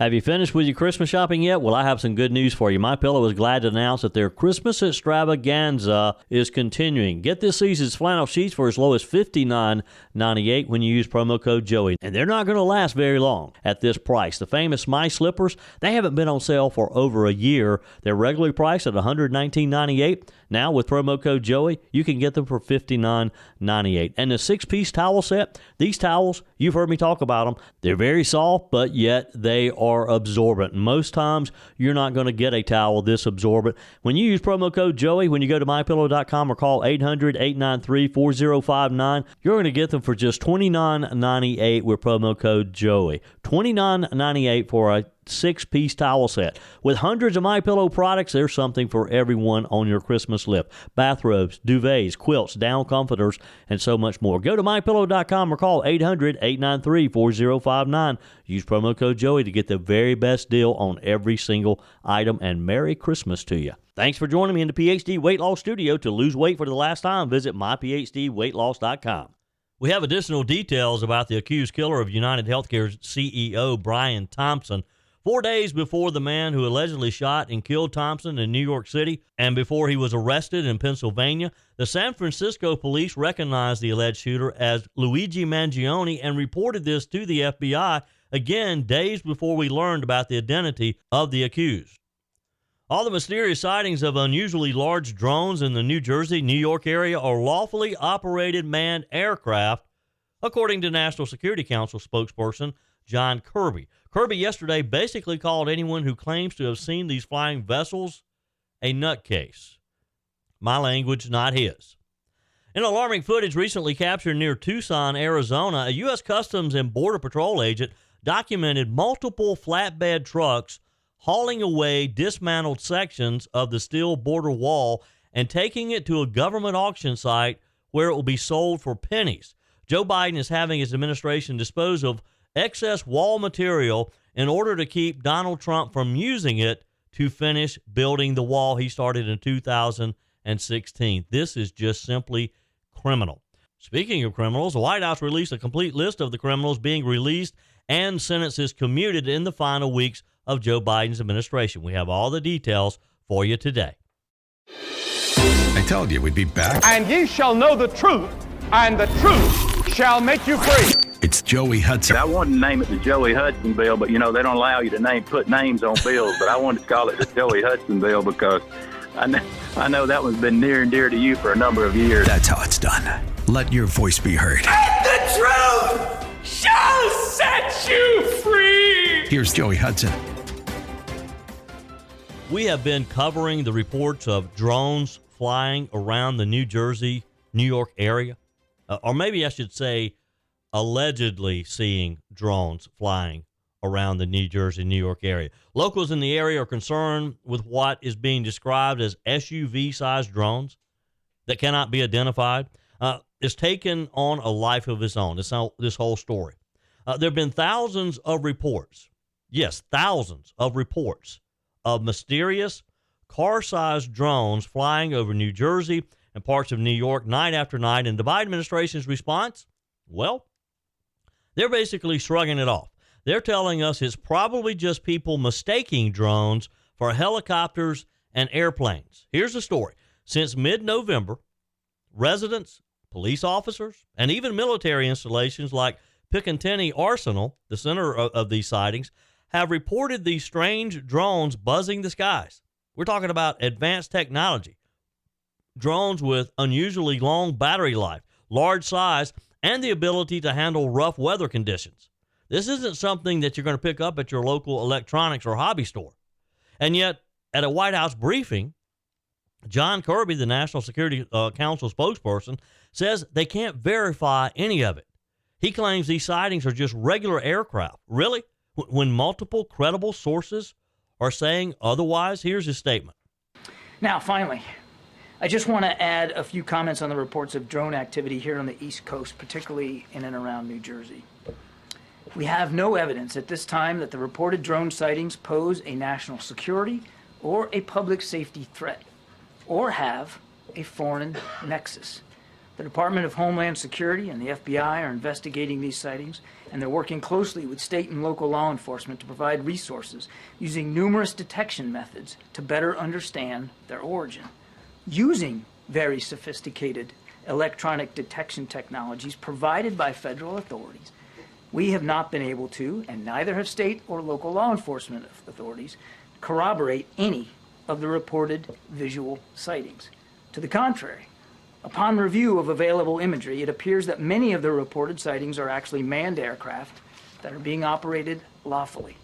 Have you finished with your Christmas shopping yet? Well, I have some good news for you. MyPillow is glad to announce that their Christmas extravaganza is continuing. Get this season's flannel sheets for as low as $59.98 when you use promo code Joey. And they're not going to last very long at this price. The famous My Slippers, they haven't been on sale for over a year. They're regularly priced at $119.98. Now, with promo code Joey, you can get them for $59.98. And the 6-piece towel set, these towels, you've heard me talk about them. They're very soft, but yet they are absorbent. Most times, you're not going to get a towel this absorbent. When you use promo code Joey, when you go to MyPillow.com or call 800-893-4059, you're going to get them for just $29.98 with promo code Joey. $29.98 for a 6-piece towel set. With hundreds of MyPillow products, there's something for everyone on your Christmas list. Bathrobes, duvets, quilts, down comforters, and so much more. Go to MyPillow.com or call 800-893-4059. Use promo code Joey to get the very best deal on every single item, and Merry Christmas to you. Thanks for joining me in the PhD Weight Loss Studio. To lose weight for the last time, visit myphdweightloss.com. We have additional details about the accused killer of United Healthcare's CEO, Brian Thompson. 4 days before the man who allegedly shot and killed Thompson in New York City and before he was arrested in Pennsylvania, the San Francisco police recognized the alleged shooter as Luigi Mangione and reported this to the FBI, again, days before we learned about the identity of the accused. All the mysterious sightings of unusually large drones in the New Jersey, New York area are lawfully operated manned aircraft, according to National Security Council spokesperson John Kirby. Kirby yesterday basically called anyone who claims to have seen these flying vessels a nutcase. My language, not his. In alarming footage recently captured near Tucson, Arizona, a U.S. Customs and Border Patrol agent documented multiple flatbed trucks hauling away dismantled sections of the steel border wall and taking it to a government auction site where it will be sold for pennies. Joe Biden is having his administration dispose of excess wall material in order to keep Donald Trump from using it to finish building the wall he started in 2016. This is just simply criminal. Speaking of criminals, the White House released a complete list of the criminals being released and sentences commuted in the final weeks of Joe Biden's administration. We have all the details for you today. I told you we'd be back. And ye shall know the truth, and the truth shall make you free. It's Joey Hudson. I wanted to name it the Joey Hudson bill, but, they don't allow you to put names on bills. But I wanted to call it the Joey Hudson bill because I know that one's been near and dear to you for a number of years. That's how it's done. Let your voice be heard. And the truth shall set you free. Here's Joey Hudson. We have been covering the reports of drones flying around the New Jersey, New York area. Or maybe I should say allegedly seeing drones flying around the New Jersey, New York area. Locals in the area are concerned with what is being described as SUV-sized drones that cannot be identified. It's taken on a life of its own, this whole story. There have been thousands of reports, yes, thousands of reports of mysterious car-sized drones flying over New Jersey and parts of New York night after night. And the Biden administration's response, well, they're basically shrugging it off. They're telling us it's probably just people mistaking drones for helicopters and airplanes. Here's the story. Since mid-November, residents, police officers, and even military installations like Picatinny Arsenal, the center of these sightings, have reported these strange drones buzzing the skies. We're talking about advanced technology. Drones with unusually long battery life, large size, and the ability to handle rough weather conditions. This isn't something that you're going to pick up at your local electronics or hobby store. And yet, at a White House briefing, John Kirby, the National Security Council spokesperson, says they can't verify any of it. He claims these sightings are just regular aircraft. Really? When multiple credible sources are saying otherwise? Here's his statement. Now, finally, I just want to add a few comments on the reports of drone activity here on the East Coast, particularly in and around New Jersey. We have no evidence at this time that the reported drone sightings pose a national security or a public safety threat, or have a foreign nexus. The Department of Homeland Security and the FBI are investigating these sightings, and they're working closely with state and local law enforcement to provide resources using numerous detection methods to better understand their origin. Using very sophisticated electronic detection technologies provided by federal authorities, we have not been able to, and neither have state or local law enforcement authorities, corroborate any of the reported visual sightings. To the contrary, upon review of available imagery, it appears that many of the reported sightings are actually manned aircraft that are being operated lawfully.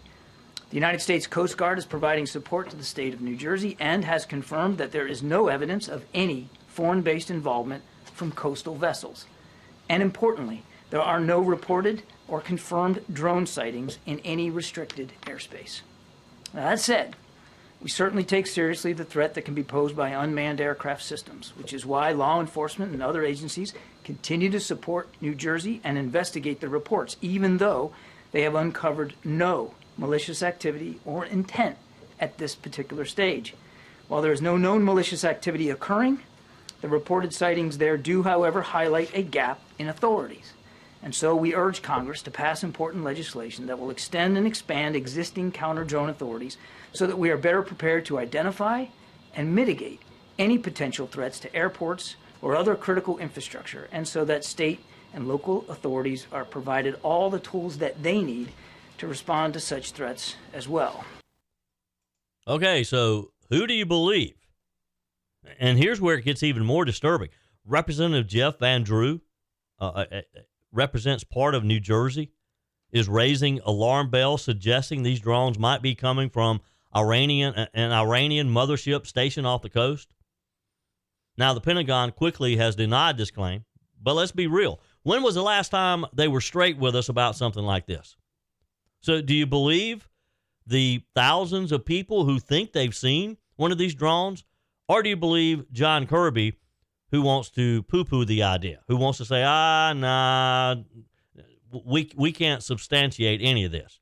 The United States Coast Guard is providing support to the state of New Jersey and has confirmed that there is no evidence of any foreign-based involvement from coastal vessels. And importantly, there are no reported or confirmed drone sightings in any restricted airspace. Now, that said, we certainly take seriously the threat that can be posed by unmanned aircraft systems, which is why law enforcement and other agencies continue to support New Jersey and investigate the reports, even though they have uncovered no malicious activity or intent at this particular stage. While there is no known malicious activity occurring, the reported sightings there do, however, highlight a gap in authorities. And so we urge Congress to pass important legislation that will extend and expand existing counter-drone authorities so that we are better prepared to identify and mitigate any potential threats to airports or other critical infrastructure, and so that state and local authorities are provided all the tools that they need to respond to such threats as well. Okay, so who do you believe? And here's where it gets even more disturbing. Representative Jeff Van Drew represents part of New Jersey, is raising alarm bells suggesting these drones might be coming from an Iranian mothership stationed off the coast. Now, the Pentagon quickly has denied this claim, but let's be real. When was the last time they were straight with us about something like this? So do you believe the thousands of people who think they've seen one of these drones, or do you believe John Kirby, who wants to poo-poo the idea, who wants to say, nah, we can't substantiate any of this?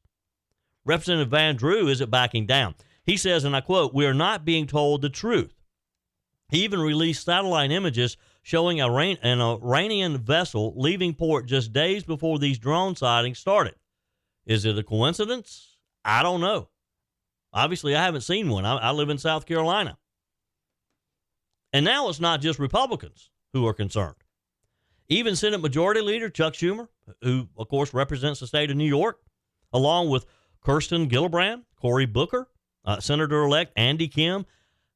Representative Van Drew isn't backing down. He says, and I quote, "We are not being told the truth." He even released satellite images showing an Iranian vessel leaving port just days before these drone sightings started. Is it a coincidence? I don't know. Obviously, I haven't seen one. I live in South Carolina. And now it's not just Republicans who are concerned. Even Senate Majority Leader Chuck Schumer, who, of course, represents the state of New York, along with Kirsten Gillibrand, Cory Booker, Senator-elect Andy Kim,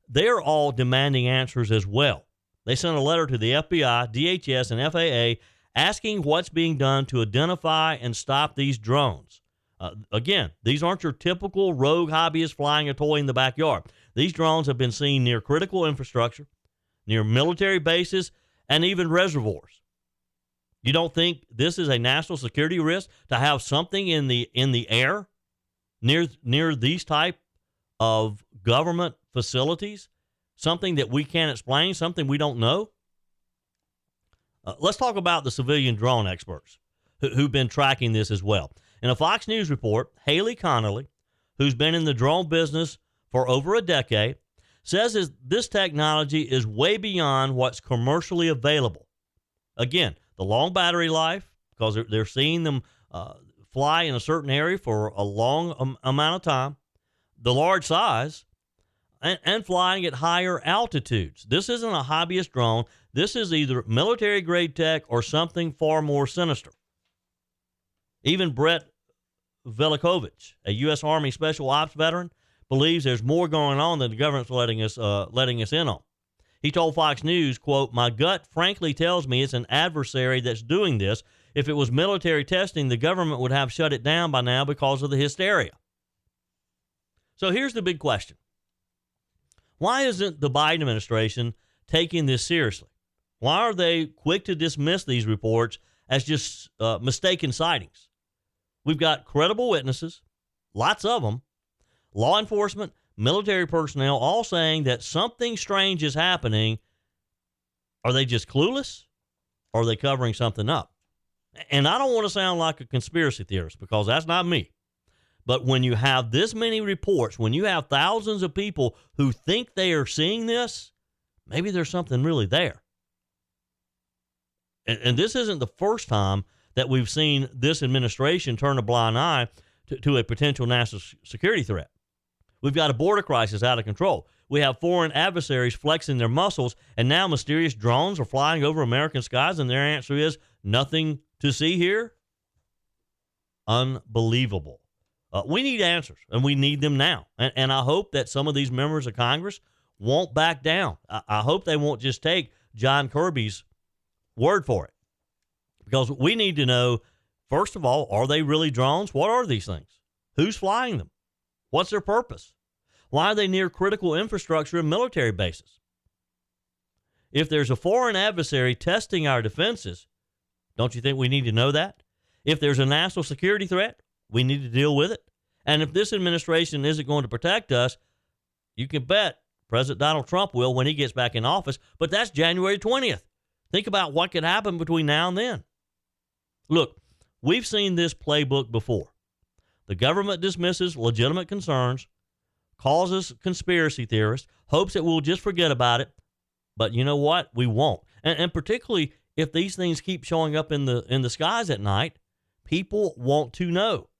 they're all demanding answers as well. They sent a letter to the FBI, DHS, and FAA asking what's being done to identify and stop these drones. Again, these aren't your typical rogue hobbyists flying a toy in the backyard. These drones have been seen near critical infrastructure, near military bases, and even reservoirs. You don't think this is a national security risk to have something in the air near these type of government facilities? Something that we can't explain, something we don't know? Let's talk about the civilian drone experts who've been tracking this as well. In a Fox News report, Haley Connolly, who's been in the drone business for over a decade, says this technology is way beyond what's commercially available. Again, the long battery life, because they're seeing them fly in a certain area for a long amount of time, the large size, and flying at higher altitudes. This isn't a hobbyist drone. This is either military-grade tech or something far more sinister. Even Brett Velikovich, a U.S. Army Special Ops veteran, believes there's more going on than the government's letting us in on. He told Fox News, quote, "My gut frankly tells me it's an adversary that's doing this. If it was military testing, the government would have shut it down by now because of the hysteria." So here's the big question. Why isn't the Biden administration taking this seriously? Why are they quick to dismiss these reports as just mistaken sightings? We've got credible witnesses, lots of them, law enforcement, military personnel, all saying that something strange is happening. Are they just clueless? Or are they covering something up? And I don't want to sound like a conspiracy theorist, because that's not me. But when you have this many reports, when you have thousands of people who think they are seeing this, maybe there's something really there. And this isn't the first time that we've seen this administration turn a blind eye to a potential national security threat. We've got a border crisis out of control. We have foreign adversaries flexing their muscles, and now mysterious drones are flying over American skies, and their answer is nothing to see here? Unbelievable. We need answers, and we need them now. And I hope that some of these members of Congress won't back down. I hope they won't just take John Kirby's word for it. Because we need to know, first of all, are they really drones? What are these things? Who's flying them? What's their purpose? Why are they near critical infrastructure and military bases? If there's a foreign adversary testing our defenses, don't you think we need to know that? If there's a national security threat, we need to deal with it. And if this administration isn't going to protect us, you can bet President Donald Trump will when he gets back in office. But that's January 20th. Think about what could happen between now and then. Look, we've seen this playbook before. The government dismisses legitimate concerns, causes conspiracy theorists, hopes that we'll just forget about it. But you know what? We won't. And particularly if these things keep showing up in the skies at night, people want to know.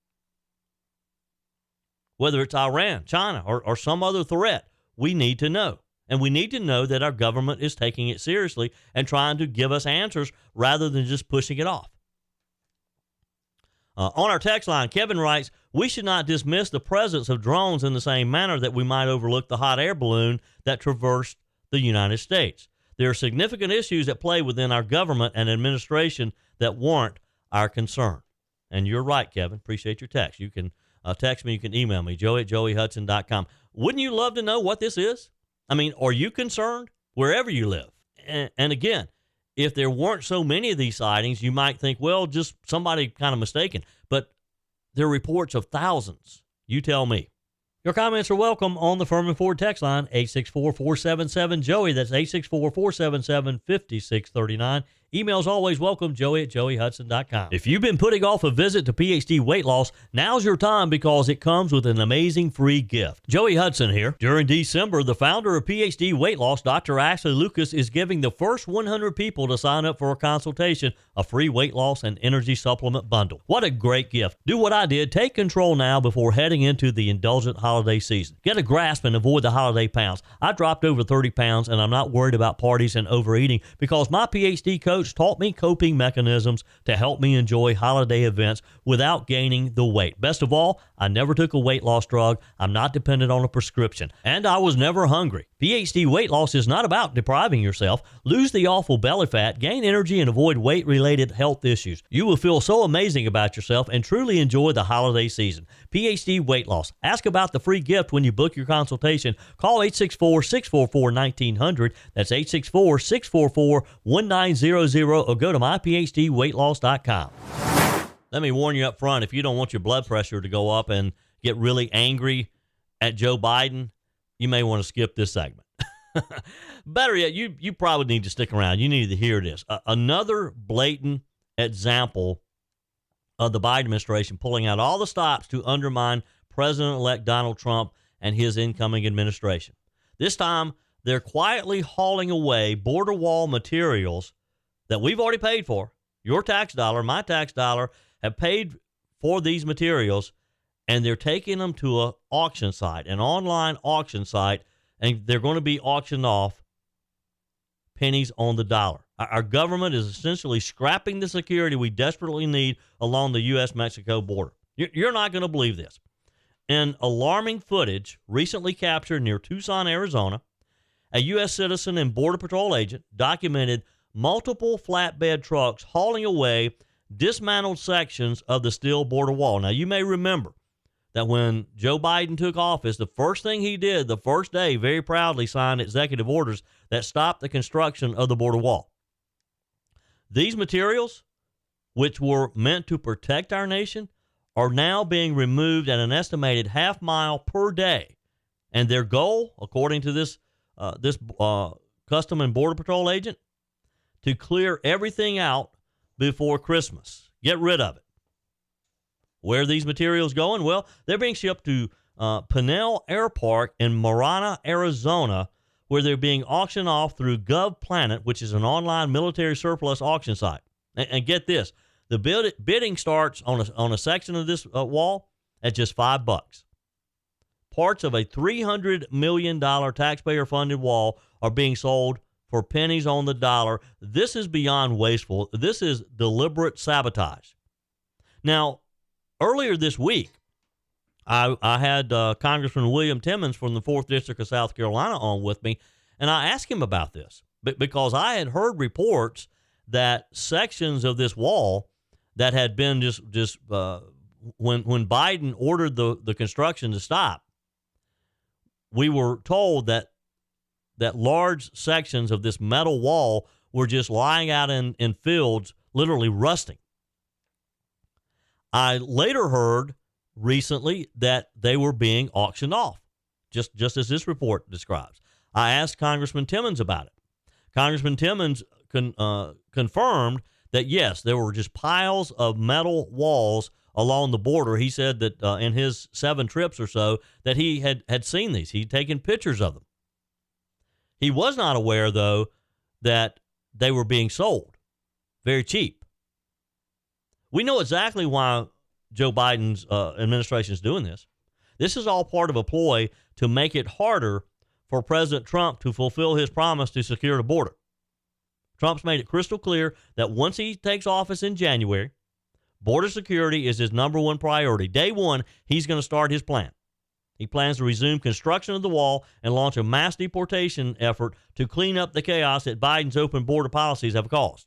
Whether it's Iran, China, or some other threat, we need to know. And we need to know that our government is taking it seriously and trying to give us answers rather than just pushing it off. On our text line, Kevin writes, we should not dismiss the presence of drones in the same manner that we might overlook the hot air balloon that traversed the United States. There are significant issues at play within our government and administration that warrant our concern. And you're right, Kevin. Appreciate your text. You can text me. You can email me, joe@joeyhudson.com. Wouldn't you love to know what this is? I mean, are you concerned wherever you live? And again, if there weren't so many of these sightings, you might think, well, just somebody kind of mistaken. But there are reports of thousands. You tell me. Your comments are welcome on the Furman Ford text line, 864-477-JOEY. That's 864-477-5639. Emails always welcome, joey@joeyhudson.com. If you've been putting off a visit to PhD Weight Loss, now's your time because it comes with an amazing free gift. Joey Hudson here. During December, the founder of PhD Weight Loss, Dr. Ashley Lucas, is giving the first 100 people to sign up for a consultation a free weight loss and energy supplement bundle. What a great gift. Do what I did. Take control now before heading into the indulgent holiday season. Get a grasp and avoid the holiday pounds. I dropped over 30 pounds, and I'm not worried about parties and overeating because my PhD coach taught me coping mechanisms to help me enjoy holiday events without gaining the weight. Best of all, I never took a weight loss drug. I'm not dependent on a prescription. And I was never hungry. PhD weight loss is not about depriving yourself. Lose the awful belly fat, gain energy, and avoid weight-related health issues. You will feel so amazing about yourself and truly enjoy the holiday season. PhD weight loss. Ask about the free gift when you book your consultation. Call 864-644-1900. That's 864-644-1900 or go to myphdweightloss.com. Let me warn you up front, if you don't want your blood pressure to go up and get really angry at Joe Biden, you may want to skip this segment. Better yet, you probably need to stick around. You need to hear this. Another blatant example of the Biden administration pulling out all the stops to undermine President-elect Donald Trump and his incoming administration. This time, they're quietly hauling away border wall materials that we've already paid for. Your tax dollar, my tax dollar, have paid for these materials, and they're taking them to an auction site, an online auction site, and they're going to be auctioned off pennies on the dollar. Our government is essentially scrapping the security we desperately need along the U.S.-Mexico border. You're not going to believe this. In alarming footage recently captured near Tucson, Arizona, a U.S. citizen and Border Patrol agent documented multiple flatbed trucks hauling away dismantled sections of the steel border wall. Now, you may remember that when Joe Biden took office, the first thing he did the first day, very proudly signed executive orders that stopped the construction of the border wall. These materials, which were meant to protect our nation, are now being removed at an estimated half mile per day. And their goal, according to this Custom and Border Patrol agent, to clear everything out before Christmas. Get rid of it. Where are these materials going? Well, they're being shipped to Pinell Air Park in Marana, Arizona, where they're being auctioned off through GovPlanet, which is an online military surplus auction site. And get this, the bidding starts on a section of this wall at just $5. Parts of a $300 million taxpayer-funded wall are being sold for pennies on the dollar. This is beyond wasteful. This is deliberate sabotage. Now, earlier this week, I had Congressman William Timmons from the 4th District of South Carolina on with me, and I asked him about this because I had heard reports that sections of this wall that had been just when Biden ordered the construction to stop, we were told that large sections of this metal wall were just lying out in fields, literally rusting. I later heard recently that they were being auctioned off, just as this report describes. I asked Congressman Timmons about it. Congressman Timmons confirmed that, yes, there were just piles of metal walls along the border. He said that in his 7 trips or so that he had seen these. He'd taken pictures of them. He was not aware, though, that they were being sold very cheap. We know exactly why Joe Biden's administration is doing this. This is all part of a ploy to make it harder for President Trump to fulfill his promise to secure the border. Trump's made it crystal clear that once he takes office in January, border security is his number one priority. Day one, he's going to start his plan. He plans to resume construction of the wall and launch a mass deportation effort to clean up the chaos that Biden's open border policies have caused.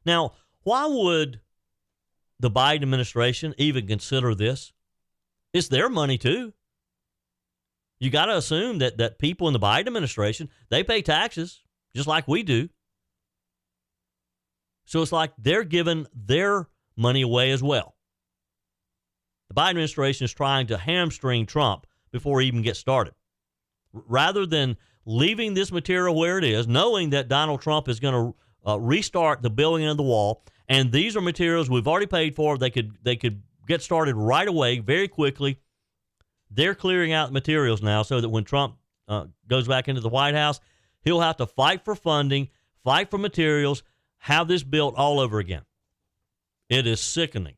Now, why would the Biden administration even consider this? It's their money, too. You got to assume that people in the Biden administration, they pay taxes just like we do. So it's like they're giving their money away as well. The Biden administration is trying to hamstring Trump before he even gets started. Rather than leaving this material where it is, knowing that Donald Trump is going to restart the building of the wall, and these are materials we've already paid for, they could get started right away, very quickly. They're clearing out materials now so that when Trump goes back into the White House, he'll have to fight for funding, fight for materials, have this built all over again. It is sickening.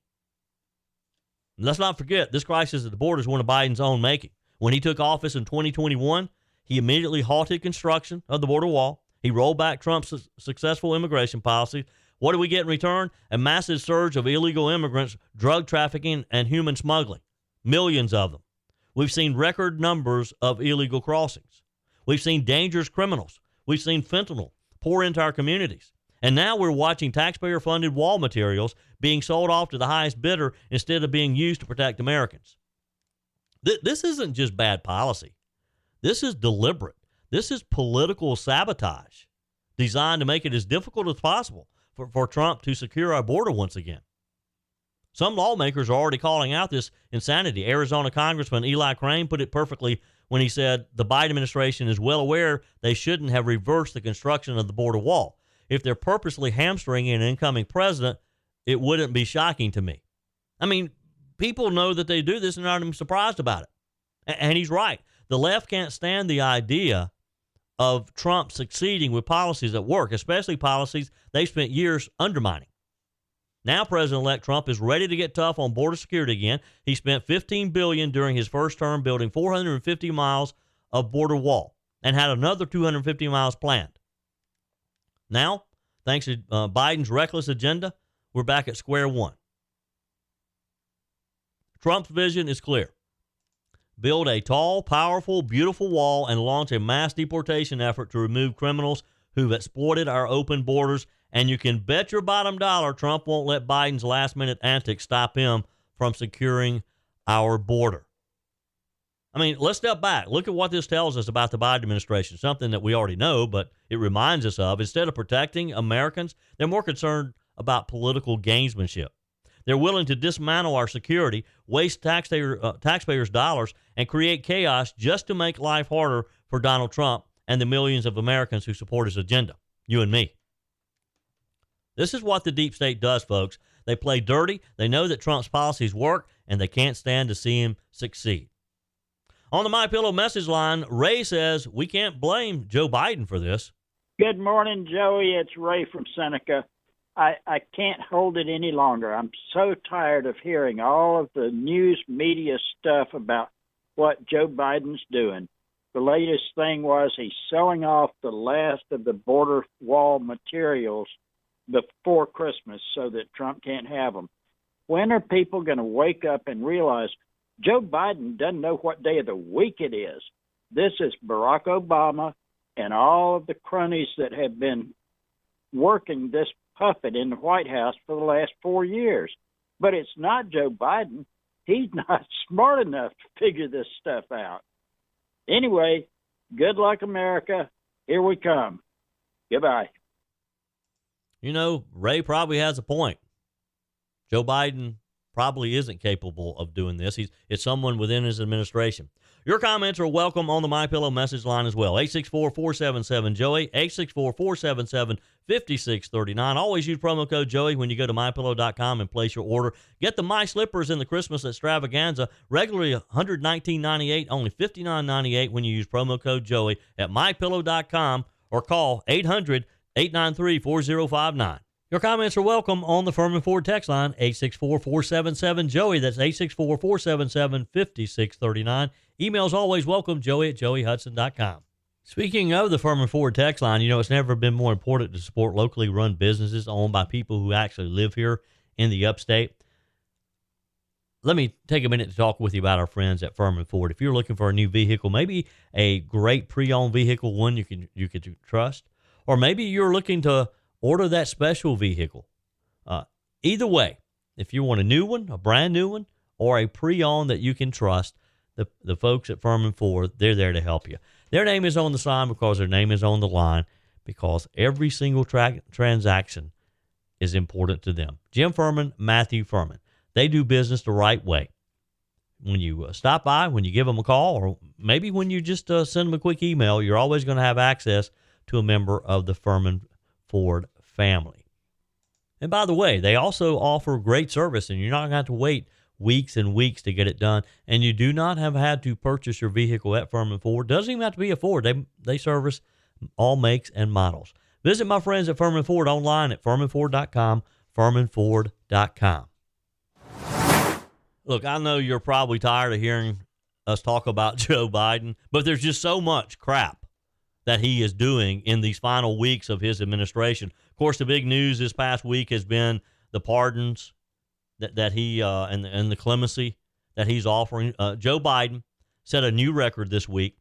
Let's not forget, this crisis at the border is one of Biden's own making. When he took office in 2021, he immediately halted construction of the border wall. He rolled back Trump's successful immigration policy. What do we get in return? A massive surge of illegal immigrants, drug trafficking, and human smuggling. Millions of them. We've seen record numbers of illegal crossings. We've seen dangerous criminals. We've seen fentanyl pour into our communities. And now we're watching taxpayer-funded wall materials being sold off to the highest bidder instead of being used to protect Americans. This isn't just bad policy. This is deliberate. This is political sabotage designed to make it as difficult as possible for Trump to secure our border once again. Some lawmakers are already calling out this insanity. Arizona Congressman Eli Crane put it perfectly when he said the Biden administration is well aware they shouldn't have reversed the construction of the border wall. If they're purposely hamstringing an incoming president, it wouldn't be shocking to me. I mean, people know that they do this and aren't even surprised about it. And he's right. The left can't stand the idea of Trump succeeding with policies that work, especially policies they've spent years undermining. Now President-elect Trump is ready to get tough on border security again. He spent $15 billion during his first term building 450 miles of border wall and had another 250 miles planned. Now, thanks to Biden's reckless agenda, we're back at square one. Trump's vision is clear. Build a tall, powerful, beautiful wall and launch a mass deportation effort to remove criminals who've exploited our open borders. And you can bet your bottom dollar Trump won't let Biden's last-minute antics stop him from securing our border. I mean, let's step back. Look at what this tells us about the Biden administration, something that we already know, but it reminds us of. Instead of protecting Americans, they're more concerned about political gamesmanship. They're willing to dismantle our security, waste taxpayers' dollars, and create chaos just to make life harder for Donald Trump and the millions of Americans who support his agenda, you and me. This is what the deep state does, folks. They play dirty. They know that Trump's policies work, and they can't stand to see him succeed. On the MyPillow message line, Ray says we can't blame Joe Biden for this. Good morning, Joey. It's Ray from Seneca. I can't hold it any longer. I'm so tired of hearing all of the news media stuff about what Joe Biden's doing. The latest thing was he's selling off the last of the border wall materials before Christmas so that Trump can't have them. When are people going to wake up and realize Joe Biden doesn't know what day of the week it is? This is Barack Obama and all of the cronies that have been working this puppet in the White House for the last 4 years. But it's not Joe Biden. He's not smart enough to figure this stuff out. Anyway, good luck, America. Here we come. Goodbye. You know, Ray probably has a point. Joe Biden probably isn't capable of doing this. It's someone within his administration. Your comments are welcome on the MyPillow message line as well. 864-477-JOEY, 864-477-5639. Always use promo code Joey when you go to MyPillow.com and place your order. Get the My Slippers in the Christmas extravaganza. Regularly $119.98, only $59.98 when you use promo code Joey at MyPillow.com or call 800-893-4059. Your comments are welcome on the Furman Ford text line, 864-477-JOEY. That's 864-477-5639. Emails always welcome, joey@joeyhudson.com. Speaking of the Furman Ford text line, you know, it's never been more important to support locally run businesses owned by people who actually live here in the upstate. Let me take a minute to talk with you about our friends at Furman Ford. If you're looking for a new vehicle, maybe a great pre-owned vehicle, one you can trust, or maybe you're looking to order that special vehicle. Either way, if you want a new one, a brand new one, or a pre-owned that you can trust, the folks at Furman Ford, they're there to help you. Their name is on the sign because their name is on the line, because every single transaction is important to them. Jim Furman, Matthew Furman. They do business the right way. When you stop by, when you give them a call, or maybe when you just send them a quick email, you're always going to have access to a member of the Furman Ford family. And by the way, they also offer great service, and you're not going to have to wait weeks and weeks to get it done. And you do not have had to purchase your vehicle at Furman Ford. Doesn't even have to be a Ford. They service all makes and models. Visit my friends at Furman Ford online at furmanford.com, furmanford.com. Look, I know you're probably tired of hearing us talk about Joe Biden, but there's just so much crap that he is doing in these final weeks of his administration. Of course, the big news this past week has been the pardons that he and the clemency that he's offering. Joe Biden set a new record this week.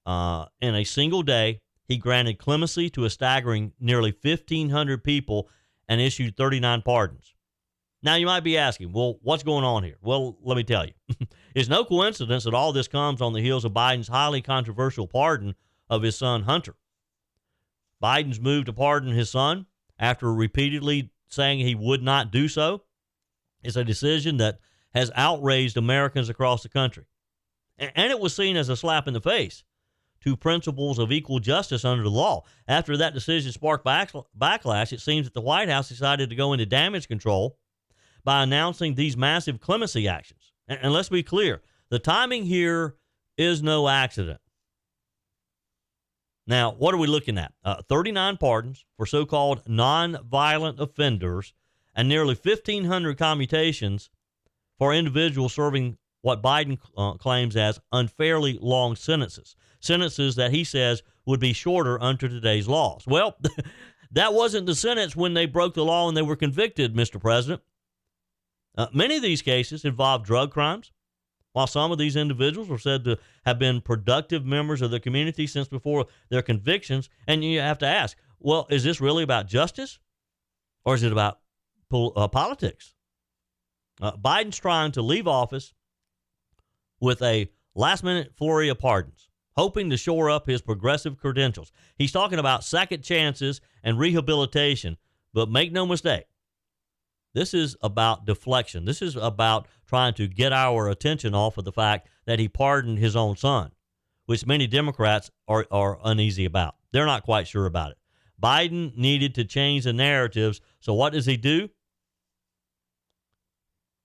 In a single day, he granted clemency to a staggering nearly 1,500 people and issued 39 pardons. Now, you might be asking, well, what's going on here? Well, let me tell you. It's no coincidence that all this comes on the heels of Biden's highly controversial pardon of his son, Hunter. Biden's move to pardon his son after repeatedly saying he would not do so is a decision that has outraged Americans across the country. And it was seen as a slap in the face to principles of equal justice under the law. After that decision sparked backlash, it seems that the White House decided to go into damage control by announcing these massive clemency actions. And let's be clear, the timing here is no accident. Now, what are we looking at? 39 pardons for so-called non-violent offenders and nearly 1,500 commutations for individuals serving what Biden claims as unfairly long sentences that he says would be shorter under today's laws. Well, that wasn't the sentence when they broke the law and they were convicted, Mr. President. Many of these cases involve drug crimes, while some of these individuals were said to have been productive members of the community since before their convictions. And you have to ask, well, is this really about justice or is it about politics? Biden's trying to leave office with a last-minute flurry of pardons, hoping to shore up his progressive credentials. He's talking about second chances and rehabilitation, but make no mistake, this is about deflection. This is about trying to get our attention off of the fact that he pardoned his own son, which many Democrats are uneasy about. They're not quite sure about it. Biden needed to change the narratives. So what does he do?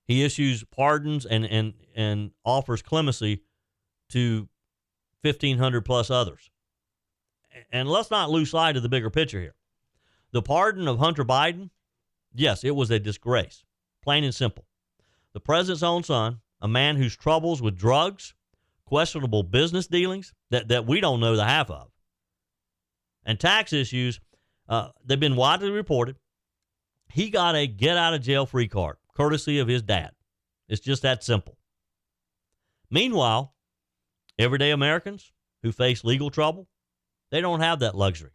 He issues pardons and offers clemency to 1,500 plus others. And let's not lose sight of the bigger picture here. The pardon of Hunter Biden, yes, it was a disgrace, plain and simple. The president's own son, a man whose troubles with drugs, questionable business dealings that we don't know the half of, and tax issues, they've been widely reported. He got a get-out-of-jail-free card, courtesy of his dad. It's just that simple. Meanwhile, everyday Americans who face legal trouble, they don't have that luxury.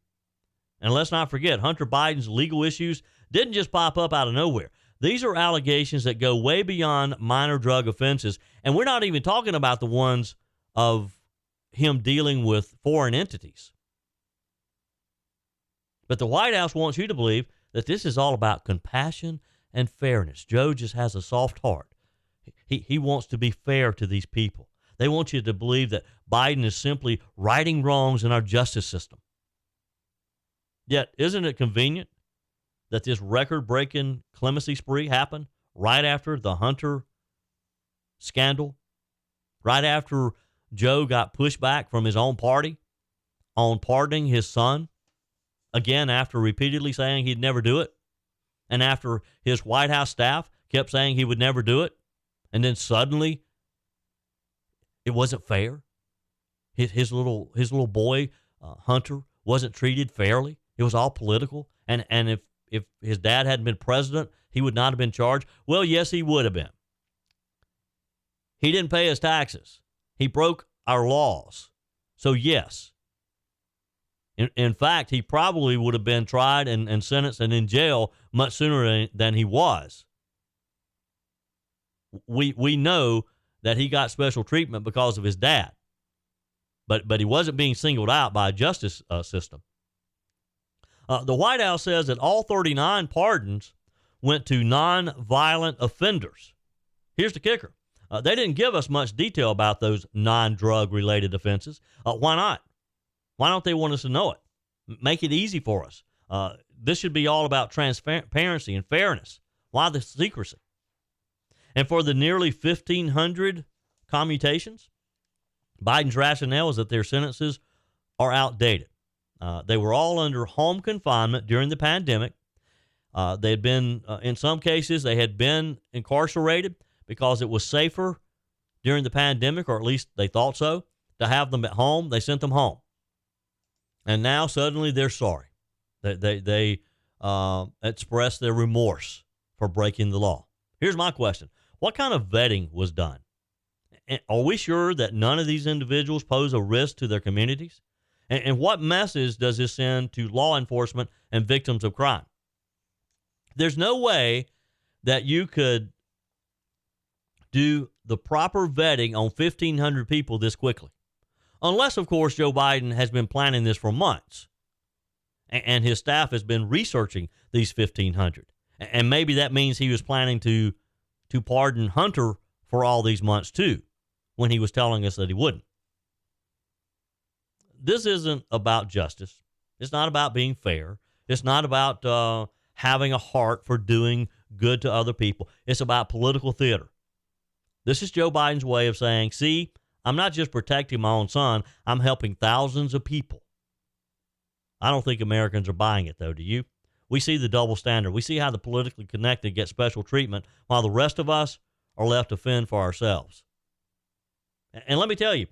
And let's not forget, Hunter Biden's legal issues didn't just pop up out of nowhere. These are allegations that go way beyond minor drug offenses, and we're not even talking about the ones of him dealing with foreign entities. But the White House wants you to believe that this is all about compassion and fairness. Joe just has a soft heart. He wants to be fair to these people. They want you to believe that Biden is simply righting wrongs in our justice system. Yet, isn't it convenient that this record-breaking clemency spree happened right after the Hunter scandal, right after Joe got pushed back from his own party on pardoning his son, again after repeatedly saying he'd never do it, and after his White House staff kept saying he would never do it, and then suddenly it wasn't fair. His little boy, Hunter, wasn't treated fairly. It was all political. And if his dad hadn't been president, he would not have been charged. Well, yes, he would have been. He didn't pay his taxes. He broke our laws. So, yes. In fact, he probably would have been tried and sentenced and in jail much sooner than he was. We know that he got special treatment because of his dad. But he wasn't being singled out by a justice system. The White House says that all 39 pardons went to non-violent offenders. Here's the kicker. They didn't give us much detail about those non-drug-related offenses. Why not? Why don't they want us to know it? Make it easy for us. This should be all about transparency and fairness. Why the secrecy? And for the nearly 1,500 commutations, Biden's rationale is that their sentences are outdated. They were all under home confinement during the pandemic. They had been, in some cases, they had been incarcerated because it was safer during the pandemic, or at least they thought so, to have them at home. They sent them home. And now suddenly they're sorry. They expressed their remorse for breaking the law. Here's my question. What kind of vetting was done? Are we sure that none of these individuals pose a risk to their communities? And what message does this send to law enforcement and victims of crime? There's no way that you could do the proper vetting on 1,500 people this quickly. Unless, of course, Joe Biden has been planning this for months and his staff has been researching these 1,500. And maybe that means he was planning to pardon Hunter for all these months too, when he was telling us that he wouldn't. This isn't about justice. It's not about being fair. It's not about having a heart for doing good to other people. It's about political theater. This is Joe Biden's way of saying, see, I'm not just protecting my own son, I'm helping thousands of people. I don't think Americans are buying it, though, do you? We see the double standard. We see how the politically connected get special treatment while the rest of us are left to fend for ourselves. And let me tell you,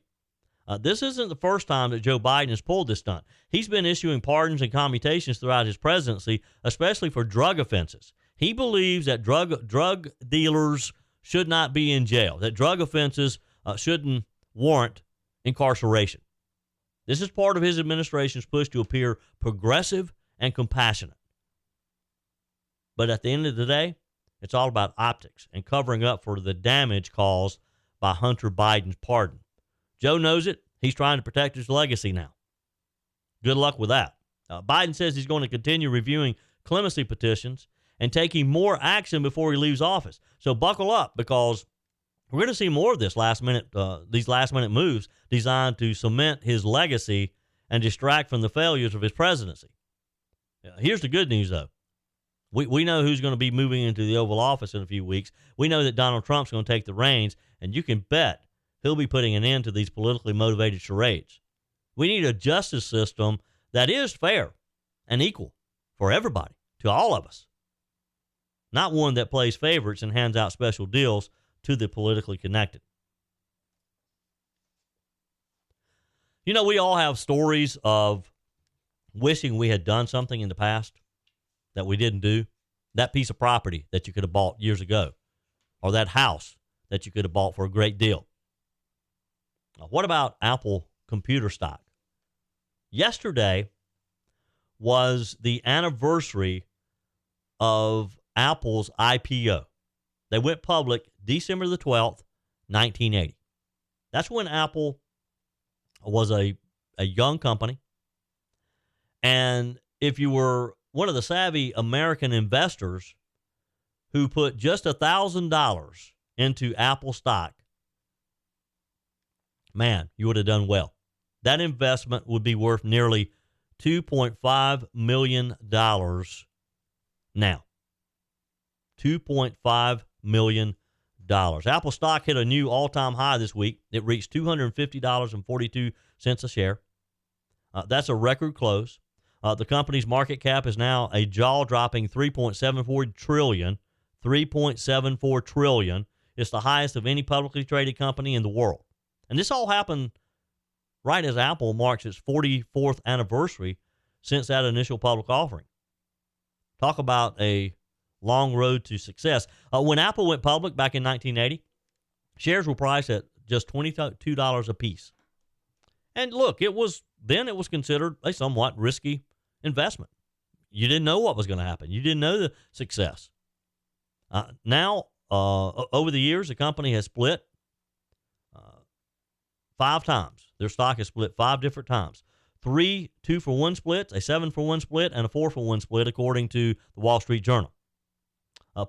this isn't the first time that Joe Biden has pulled this stunt. He's been issuing pardons and commutations throughout his presidency, especially for drug offenses. He believes that drug dealers should not be in jail, that drug offenses shouldn't warrant incarceration. This is part of his administration's push to appear progressive and compassionate. But at the end of the day, it's all about optics and covering up for the damage caused by Hunter Biden's pardon. Joe knows it. He's trying to protect his legacy now. Good luck with that. Biden says he's going to continue reviewing clemency petitions and taking more action before he leaves office. So buckle up, because we're going to see more of this these last-minute moves designed to cement his legacy and distract from the failures of his presidency. Here's the good news, though. We know who's going to be moving into the Oval Office in a few weeks. We know that Donald Trump's going to take the reins, and you can bet he'll be putting an end to these politically motivated charades. We need a justice system that is fair and equal for everybody, to all of us. Not one that plays favorites and hands out special deals to the politically connected. You know, we all have stories of wishing we had done something in the past that we didn't do. That piece of property that you could have bought years ago, or that house that you could have bought for a great deal. Now, what about Apple computer stock? Yesterday was the anniversary of Apple's IPO. They went public December the 12th, 1980. That's when Apple was a young company. And if you were one of the savvy American investors who put just $1,000 into Apple stock, man, you would have done well. That investment would be worth nearly $2.5 million now. $2.5 million. Apple stock hit a new all-time high this week. It reached $250.42 a share. That's a record close. The company's market cap is now a jaw-dropping $3.74 trillion. $3.74 trillion. It's the highest of any publicly traded company in the world. And this all happened right as Apple marks its 44th anniversary since that initial public offering. Talk about a long road to success. When Apple went public back in 1980, shares were priced at just $22 a piece. And look, it was considered a somewhat risky investment. You didn't know what was going to happen. You didn't know the success. Now, over the years, the company has split 5 times. Their stock has split 5 different times. 3 2-for-1 splits, a 7-for-1 split, and a 4-for-1 split, according to the Wall Street Journal.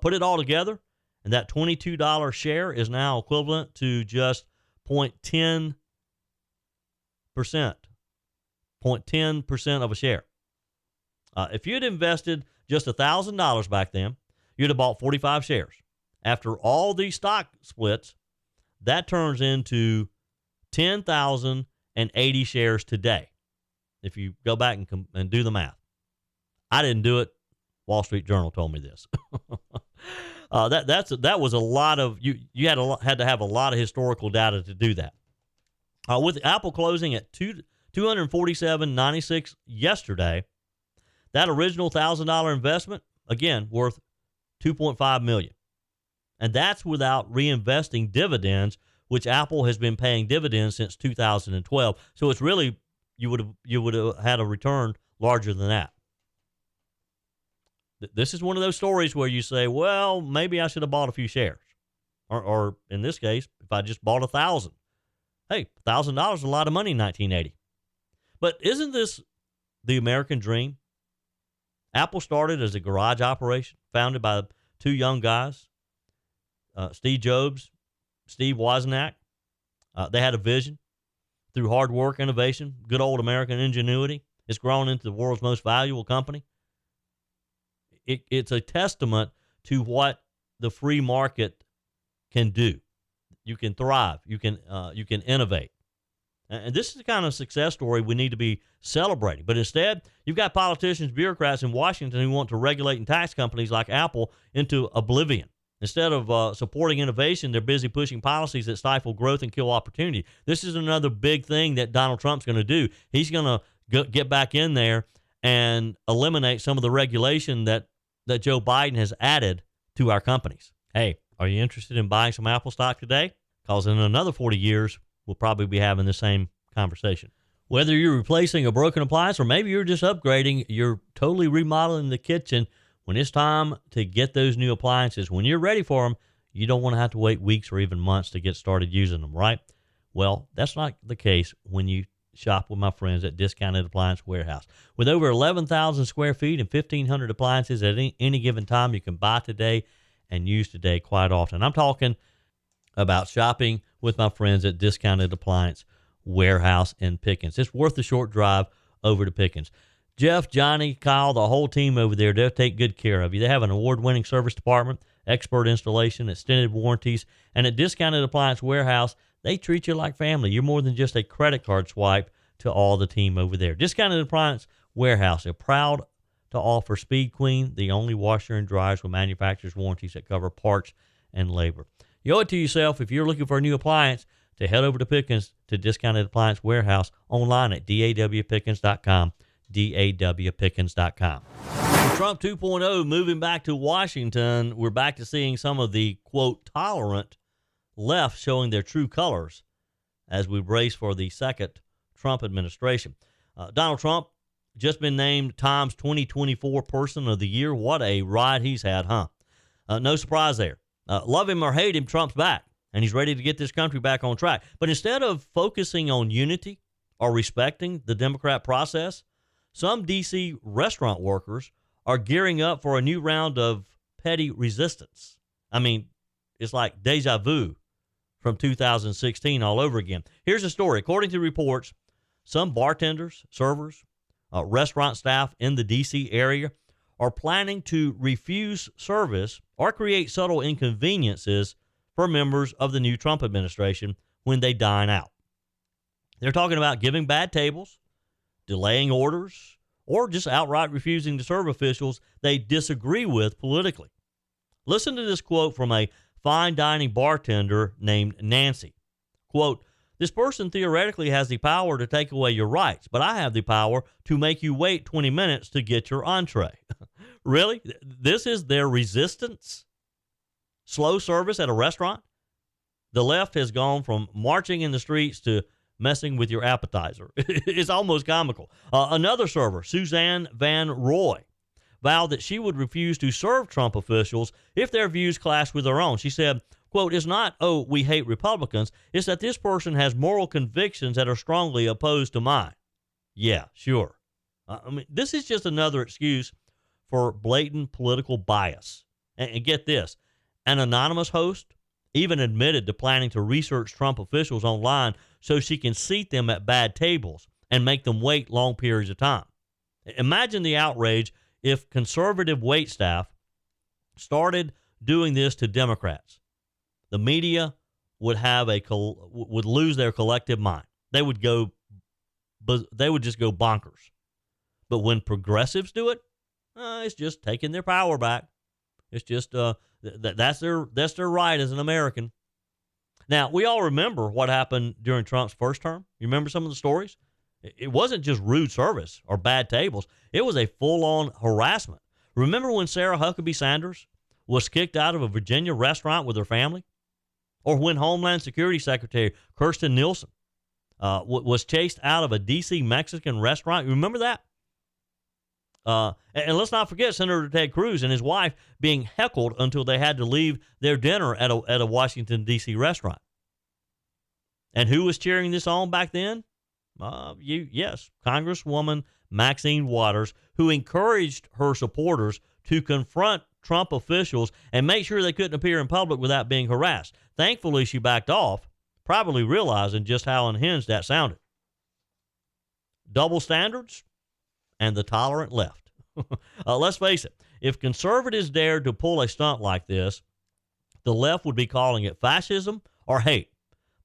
Put it all together, and that $22 share is now equivalent to just 0.10%. 0.10% of a share. If you had invested just $1,000 back then, you'd have bought 45 shares. After all these stock splits, that turns into 10,080 shares today. If you go back and do the math. I didn't do it. Wall Street Journal told me this. That was a lot of you had to have a lot of historical data to do that. With Apple closing at $247.96 yesterday, that original $1,000 investment, again, worth $2.5 million. And that's without reinvesting dividends, which Apple has been paying dividends since 2012. So it's really, you would have had a return larger than that. This is one of those stories where you say, well, maybe I should have bought a few shares. Or in this case, if I just bought 1,000. Hey, $1,000 is a lot of money in 1980. But isn't this the American dream? Apple started as a garage operation founded by 2 young guys, Steve Jobs, Steve Wozniak. They had a vision. Through hard work, innovation, good old American ingenuity, it's grown into the world's most valuable company. It's a testament to what the free market can do. You can thrive. You can innovate. And this is the kind of success story we need to be celebrating. But instead, you've got politicians, bureaucrats in Washington who want to regulate and tax companies like Apple into oblivion. Instead of supporting innovation, they're busy pushing policies that stifle growth and kill opportunity. This is another big thing that Donald Trump's going to do. He's going to get back in there and eliminate some of the regulation that Joe Biden has added to our companies. Hey, are you interested in buying some Apple stock today? Because in another 40 years, we'll probably be having the same conversation. Whether you're replacing a broken appliance or maybe you're just upgrading, you're totally remodeling the kitchen, when it's time to get those new appliances, when you're ready for them, you don't want to have to wait weeks or even months to get started using them, right? Well, that's not the case when you shop with my friends at Discounted Appliance Warehouse. With over 11,000 square feet and 1,500 appliances at any given time, you can buy today and use today quite often. I'm talking about shopping with my friends at Discounted Appliance Warehouse in Pickens. It's worth the short drive over to Pickens. Jeff, Johnny, Kyle, the whole team over there, they'll take good care of you. They have an award-winning service department, expert installation, extended warranties, and at Discounted Appliance Warehouse, They treat you like family. You're more than just a credit card swipe to all the team over there. Discounted Appliance Warehouse. They're proud to offer Speed Queen, the only washer and dryers with manufacturer's warranties that cover parts and labor. You owe it to yourself, if you're looking for a new appliance, to head over to Pickens to Discounted Appliance Warehouse online at dawpickens.com, dawpickens.com. Trump 2.0 moving back to Washington. We're back to seeing some of the, quote, tolerant left showing their true colors as we brace for the second Trump administration. Donald Trump just been named Time's 2024 Person of the Year. What a ride he's had, huh? No surprise there. Love him or hate him, Trump's back, and he's ready to get this country back on track. But instead of focusing on unity or respecting the Democrat process, some D.C. restaurant workers are gearing up for a new round of petty resistance. I mean, it's like deja vu from 2016 all over again. Here's the story. According to reports, some bartenders, servers, restaurant staff in the D.C. area are planning to refuse service or create subtle inconveniences for members of the new Trump administration when they dine out. They're talking about giving bad tables, delaying orders, or just outright refusing to serve officials they disagree with politically. Listen to this quote from a fine dining bartender named Nancy. Quote, "This person theoretically has the power to take away your rights, but I have the power to make you wait 20 minutes to get your entree." Really? This is their resistance? Slow service at a restaurant? The left has gone from marching in the streets to messing with your appetizer. It's almost comical. Another server, Suzanne Van Roy, vowed that she would refuse to serve Trump officials if their views clashed with her own. She said, quote, "It's not, oh, we hate Republicans. It's that this person has moral convictions that are strongly opposed to mine." Yeah, sure. I mean, this is just another excuse for blatant political bias. And get this, an anonymous host even admitted to planning to research Trump officials online so she can seat them at bad tables and make them wait long periods of time. Imagine the outrage if conservative waitstaff started doing this to Democrats. The media would would lose their collective mind. They would just go bonkers. But when progressives do it, it's just taking their power back. It's just that's their right as an American. Now, we all remember what happened during Trump's first term. You remember some of the stories? It wasn't just rude service or bad tables. It was a full-on harassment. Remember when Sarah Huckabee Sanders was kicked out of a Virginia restaurant with her family? Or when Homeland Security Secretary Kirstjen Nielsen was chased out of a D.C. Mexican restaurant? You remember that? And let's not forget Senator Ted Cruz and his wife being heckled until they had to leave their dinner at a Washington, D.C. restaurant. And who was cheering this on back then? Yes, Congresswoman Maxine Waters, who encouraged her supporters to confront Trump officials and make sure they couldn't appear in public without being harassed. Thankfully, she backed off, probably realizing just how unhinged that sounded. Double standards and the tolerant left. Let's face it, if conservatives dared to pull a stunt like this, the left would be calling it fascism or hate.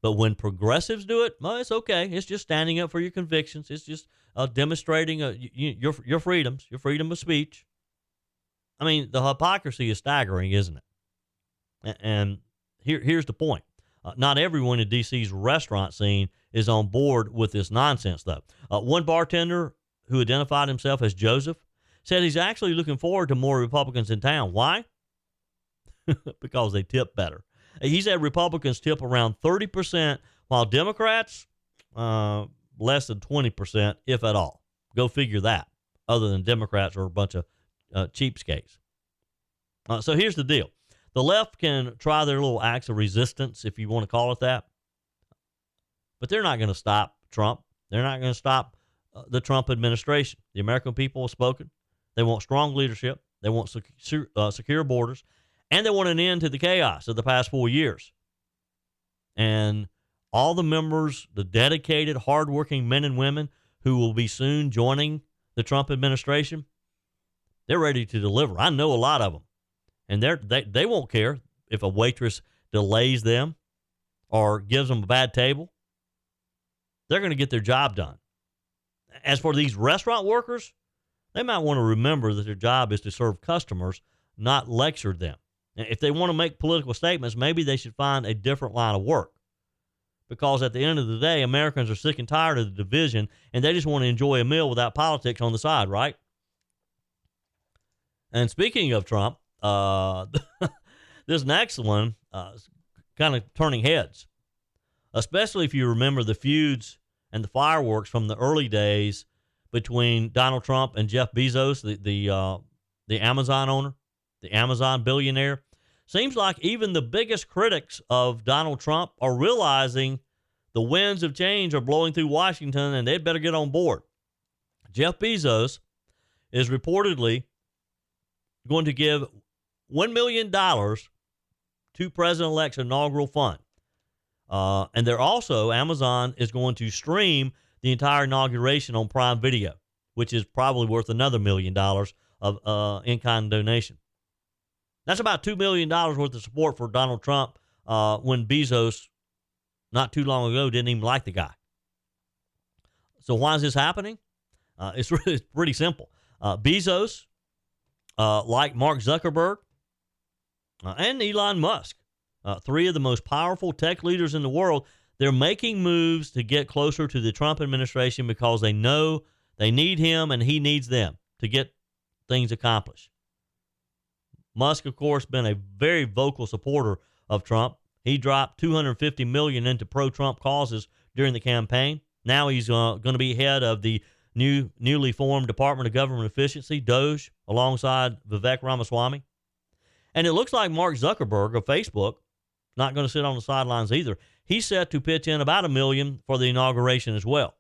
But when progressives do it, well, it's okay. It's just standing up for your convictions. It's just demonstrating your freedoms, your freedom of speech. I mean, the hypocrisy is staggering, isn't it? And here's the point. Not everyone in D.C.'s restaurant scene is on board with this nonsense, though. One bartender who identified himself as Joseph said he's actually looking forward to more Republicans in town. Why? Because they tip better. He said Republicans tip around 30%, while Democrats, less than 20%, if at all. Go figure that, other than Democrats are a bunch of cheapskates. So here's the deal. The left can try their little acts of resistance, if you want to call it that, but they're not going to stop Trump. They're not going to stop the Trump administration. The American people have spoken. They want strong leadership. They want secure borders. And they want an end to the chaos of the past 4 years. And all the members, the dedicated, hardworking men and women who will be soon joining the Trump administration, they're ready to deliver. I know a lot of them. And they won't care if a waitress delays them or gives them a bad table, they're going to get their job done. As for these restaurant workers, they might want to remember that their job is to serve customers, not lecture them. If they want to make political statements, maybe they should find a different line of work. Because at the end of the day, Americans are sick and tired of the division, and they just want to enjoy a meal without politics on the side, right? And speaking of Trump, this next one is kind of turning heads, especially if you remember the feuds and the fireworks from the early days between Donald Trump and Jeff Bezos, the Amazon owner, the Amazon billionaire. Seems like even the biggest critics of Donald Trump are realizing the winds of change are blowing through Washington, and they'd better get on board. Jeff Bezos is reportedly going to give $1 million to President-elect's inaugural fund. And they're also, Amazon is going to stream the entire inauguration on Prime Video, which is probably worth another $1 million of in-kind donation. That's about $2 million worth of support for Donald Trump when Bezos, not too long ago, didn't even like the guy. So why is this happening? It's pretty simple. Bezos, like Mark Zuckerberg and Elon Musk, three of the most powerful tech leaders in the world, they're making moves to get closer to the Trump administration because they know they need him and he needs them to get things accomplished. Musk, of course, been a very vocal supporter of Trump. He dropped $250 million into pro-Trump causes during the campaign. Now he's going to be head of the newly formed Department of Government Efficiency, DOGE, alongside Vivek Ramaswamy. And it looks like Mark Zuckerberg of Facebook not going to sit on the sidelines either. He's set to pitch in about $1 million for the inauguration as well.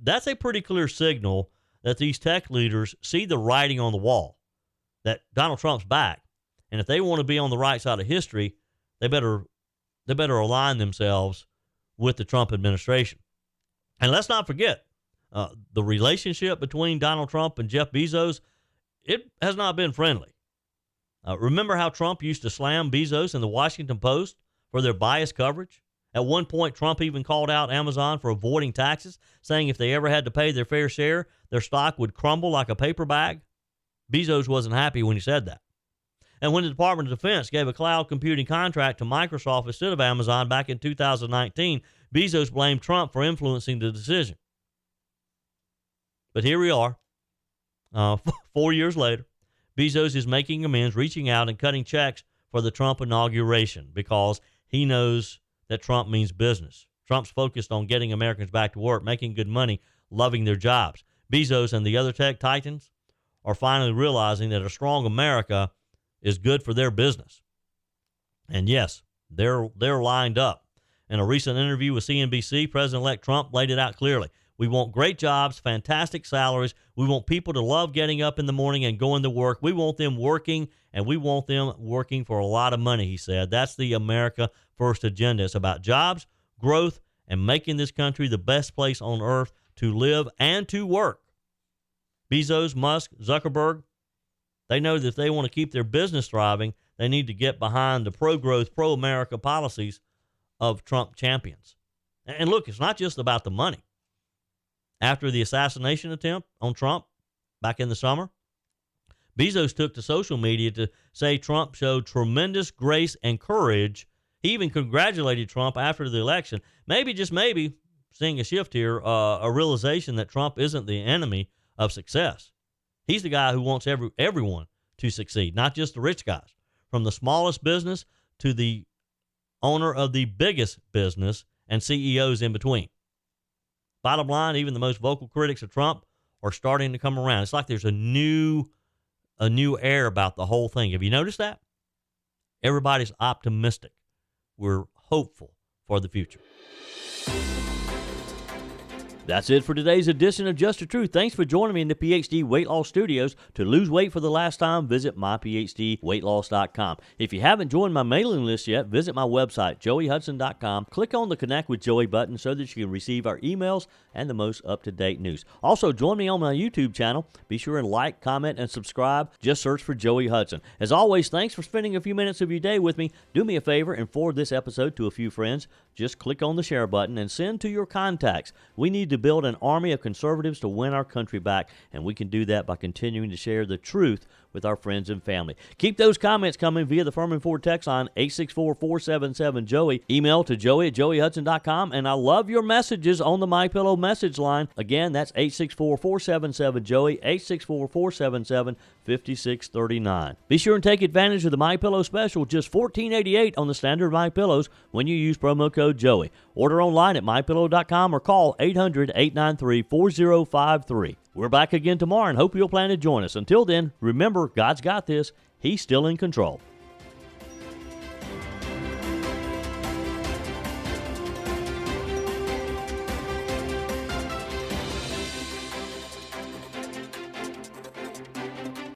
That's a pretty clear signal that these tech leaders see the writing on the wall, that Donald Trump's back. And if they want to be on the right side of history, they better align themselves with the Trump administration. And let's not forget, the relationship between Donald Trump and Jeff Bezos, it has not been friendly. Remember how Trump used to slam Bezos in the Washington Post for their biased coverage? At one point, Trump even called out Amazon for avoiding taxes, saying if they ever had to pay their fair share, their stock would crumble like a paper bag. Bezos wasn't happy when he said that. And when the Department of Defense gave a cloud computing contract to Microsoft instead of Amazon back in 2019, Bezos blamed Trump for influencing the decision. But here we are, 4 years later. Bezos is making amends, reaching out and cutting checks for the Trump inauguration because he knows that Trump means business. Trump's focused on getting Americans back to work, making good money, loving their jobs. Bezos and the other tech titans are finally realizing that a strong America is good for their business. And yes, they're lined up. In a recent interview with CNBC, President-elect Trump laid it out clearly. We want great jobs, fantastic salaries. We want people to love getting up in the morning and going to work. We want them working, and we want them working for a lot of money, he said. That's the America First agenda. It's about jobs, growth, and making this country the best place on earth to live and to work. Bezos, Musk, Zuckerberg, they know that if they want to keep their business thriving, they need to get behind the pro-growth, pro-America policies of Trump champions. And look, it's not just about the money. After the assassination attempt on Trump back in the summer, Bezos took to social media to say Trump showed tremendous grace and courage. He even congratulated Trump after the election. Maybe, just maybe, seeing a shift here, a realization that Trump isn't the enemy of success. He's the guy who wants everyone to succeed, not just the rich guys. From the smallest business to the owner of the biggest business and CEOs in between. Bottom line, even the most vocal critics of Trump are starting to come around. It's like there's a new air about the whole thing. Have you noticed that? Everybody's optimistic. We're hopeful for the future. That's it for today's edition of Just the Truth. Thanks for joining me in the PhD Weight Loss Studios. To lose weight for the last time, visit myphdweightloss.com. If you haven't joined my mailing list yet, visit my website, joeyhudson.com. Click on the Connect with Joey button so that you can receive our emails and the most up-to-date news. Also, join me on my YouTube channel. Be sure and like, comment, and subscribe. Just search for Joey Hudson. As always, thanks for spending a few minutes of your day with me. Do me a favor and forward this episode to a few friends. Just click on the share button and send to your contacts. We need to build an army of conservatives to win our country back, and we can do that by continuing to share the truth with our friends and family. Keep those comments coming via the Furman Ford text line 864-477-JOEY. Email to joey@joeyhudson.com, and I love your messages on the MyPillow message line. Again, that's 864-477-JOEY, 864-477-5639. Be sure and take advantage of the MyPillow special, just $14.88 on the standard MyPillows when you use promo code Joey. Order online at mypillow.com or call 800-893-4053. We're back again tomorrow and hope you'll plan to join us. Until then, remember, God's got this. He's still in control.